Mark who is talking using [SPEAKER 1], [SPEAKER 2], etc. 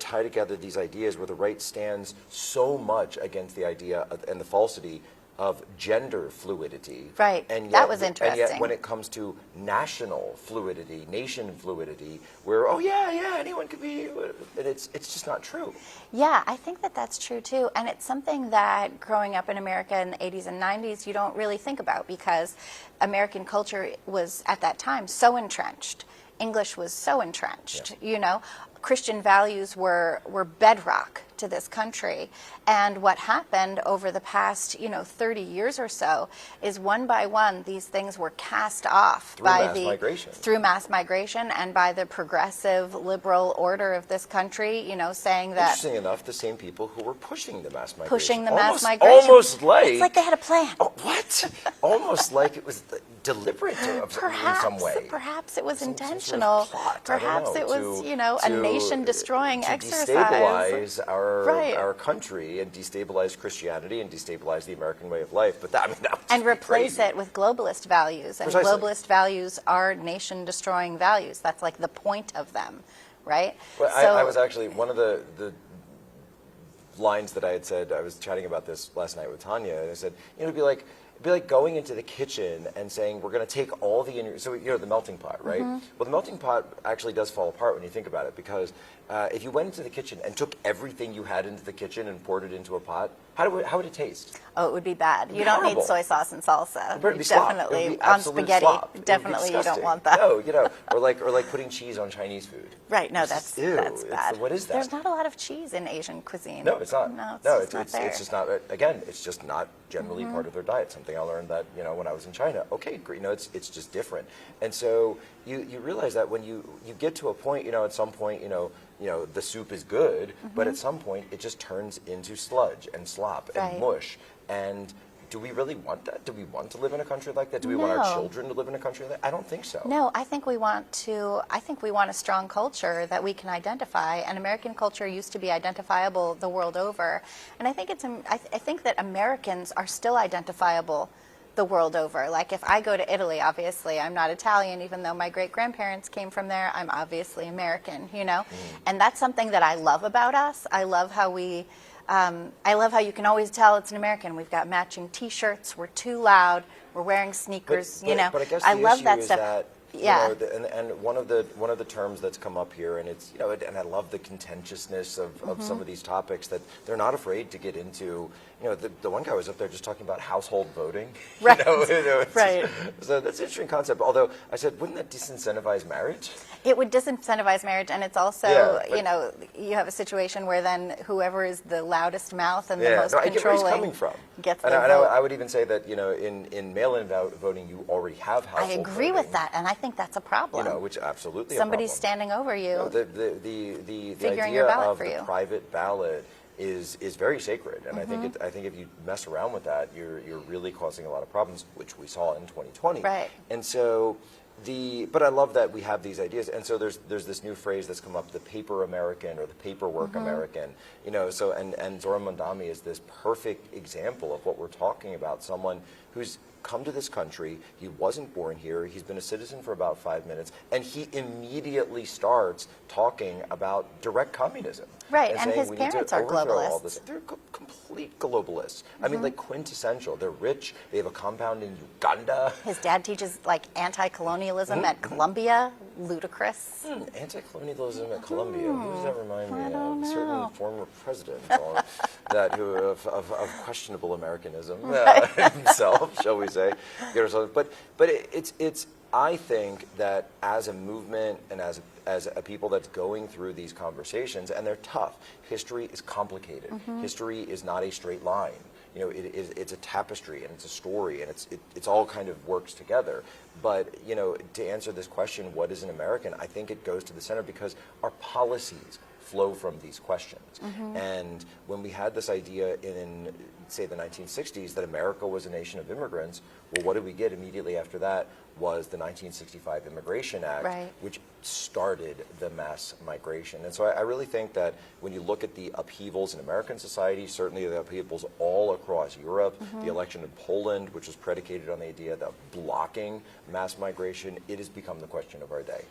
[SPEAKER 1] tie together these ideas where the right stands so much against the idea and the falsity of gender fluidity.
[SPEAKER 2] Right,
[SPEAKER 1] and yet,
[SPEAKER 2] that was interesting.
[SPEAKER 1] And yet when it comes to national fluidity, nation fluidity, where, oh yeah, anyone could be, and it's just not true.
[SPEAKER 2] Yeah, I think that that's true too. And it's something that growing up in America in the 80s and 90s, you don't really think about because American culture was at that time so entrenched. English was so entrenched, you know. Christian values were bedrock to this country. And what happened over the past, 30 years or so is one by one these things were cast off
[SPEAKER 1] through mass migration
[SPEAKER 2] and by the progressive liberal order of this country, saying that
[SPEAKER 1] interesting enough, the same people who were pushing the mass migration.
[SPEAKER 2] Almost
[SPEAKER 1] like
[SPEAKER 2] it's like they had a plan.
[SPEAKER 1] Oh, what? Almost like it was deliberate in some way.
[SPEAKER 2] Perhaps it was intentional.
[SPEAKER 1] Sort of plot,
[SPEAKER 2] perhaps it was, a nation-destroying exercise.
[SPEAKER 1] Destabilize our country and destabilize Christianity and destabilize the American way of life. But that would
[SPEAKER 2] and replace
[SPEAKER 1] crazy.
[SPEAKER 2] It with globalist values. And
[SPEAKER 1] Precisely.
[SPEAKER 2] Globalist values are nation-destroying values. That's like the point of them, right?
[SPEAKER 1] Well,
[SPEAKER 2] so,
[SPEAKER 1] I was actually, one of the lines that I had said, I was chatting about this last night with Tanya, and I said, it'd be like going into the kitchen and saying, we're going to take all the ingredients, so the melting pot, right? Well, the melting pot actually does fall apart when you think about it, because if you went into the kitchen and took everything you had into the kitchen and poured it into a pot, how would it taste?
[SPEAKER 2] Oh, it would be bad. You don't need soy sauce and salsa.
[SPEAKER 1] It'd be
[SPEAKER 2] definitely on spaghetti.
[SPEAKER 1] Slop.
[SPEAKER 2] Definitely, you don't want that.
[SPEAKER 1] No, or like putting cheese on Chinese food.
[SPEAKER 2] Right. No, that's bad.
[SPEAKER 1] What is that?
[SPEAKER 2] There's not a lot of cheese in Asian cuisine.
[SPEAKER 1] No, it's not.
[SPEAKER 2] No, it's
[SPEAKER 1] just not. Again, it's just not generally part of their diet. Something I learned that when I was in China. Okay, great. It's just different. And so you realize that when you get to a point, at some point, the soup is good, but at some point it just turns into sludge and slop and mush. And do we really want that? Do we want to live in a country like that? Do we want our children to live in a country like that? I don't think so.
[SPEAKER 2] No, I think we want a strong culture that we can identify. And American culture used to be identifiable the world over. And I think I think that Americans are still identifiable the world over. Like if I go to Italy, obviously I'm not Italian, even though my great-grandparents came from there. I'm obviously American, And that's something that I love about us. I love how you can always tell it's an American. We've got matching T-shirts. We're too loud. We're wearing sneakers.
[SPEAKER 1] But I guess
[SPEAKER 2] I
[SPEAKER 1] the
[SPEAKER 2] love
[SPEAKER 1] issue
[SPEAKER 2] that
[SPEAKER 1] is
[SPEAKER 2] stuff.
[SPEAKER 1] That, and one of the terms that's come up here, and it's and I love the contentiousness of some of these topics, that they're not afraid to get into. The one guy was up there just talking about household voting.
[SPEAKER 2] Right. Right.
[SPEAKER 1] So that's an interesting concept. Although I said, wouldn't that disincentivize marriage?
[SPEAKER 2] It would disincentivize marriage, and it's also, you have a situation where then whoever is the loudest mouth and the most controlling
[SPEAKER 1] I get where he's coming from.
[SPEAKER 2] Gets the vote.
[SPEAKER 1] I would even say that in mail-in voting you already have household voting.
[SPEAKER 2] I agree with that, and I think that's a problem.
[SPEAKER 1] Which absolutely
[SPEAKER 2] somebody's
[SPEAKER 1] a problem.
[SPEAKER 2] standing over you.
[SPEAKER 1] The
[SPEAKER 2] figuring
[SPEAKER 1] idea
[SPEAKER 2] your ballot
[SPEAKER 1] of
[SPEAKER 2] for
[SPEAKER 1] the
[SPEAKER 2] you.
[SPEAKER 1] private ballot is very sacred, and I think if you mess around with that, you're really causing a lot of problems, which we saw in 2020.
[SPEAKER 2] Right.
[SPEAKER 1] And so but I love that we have these ideas, and so there's this new phrase that's come up, the paper American or the paperwork American. So and Zoran Mondani is this perfect example of what we're talking about. Someone who's come to this country, he wasn't born here, he's been a citizen for about 5 minutes, and he immediately starts talking about direct communism.
[SPEAKER 2] Right, and his parents are globalists.
[SPEAKER 1] They're complete globalists. I mean, like quintessential. They're rich, they have a compound in Uganda.
[SPEAKER 2] His dad teaches like anti-colonialism at Columbia. Ludicrous.
[SPEAKER 1] Anti-colonialism at Columbia. Who does that remind me of? A certain former president of questionable Americanism himself, shall we say. But it's I think that as a movement and as a people that's going through these conversations, and they're tough. History is complicated. History is not a straight line. It's a tapestry, and it's a story, and it's all kind of works together. But to answer this question, what is an American? I think it goes to the center because our policies flow from these questions. And when we had this idea in, say, the 1960s that America was a nation of immigrants, well, what did we get immediately after that was the 1965 Immigration Act, which started the mass migration. And so I really think that when you look at the upheavals in American society, certainly the upheavals all across Europe, the election in Poland, which was predicated on the idea that blocking mass migration, it has become the question of our day.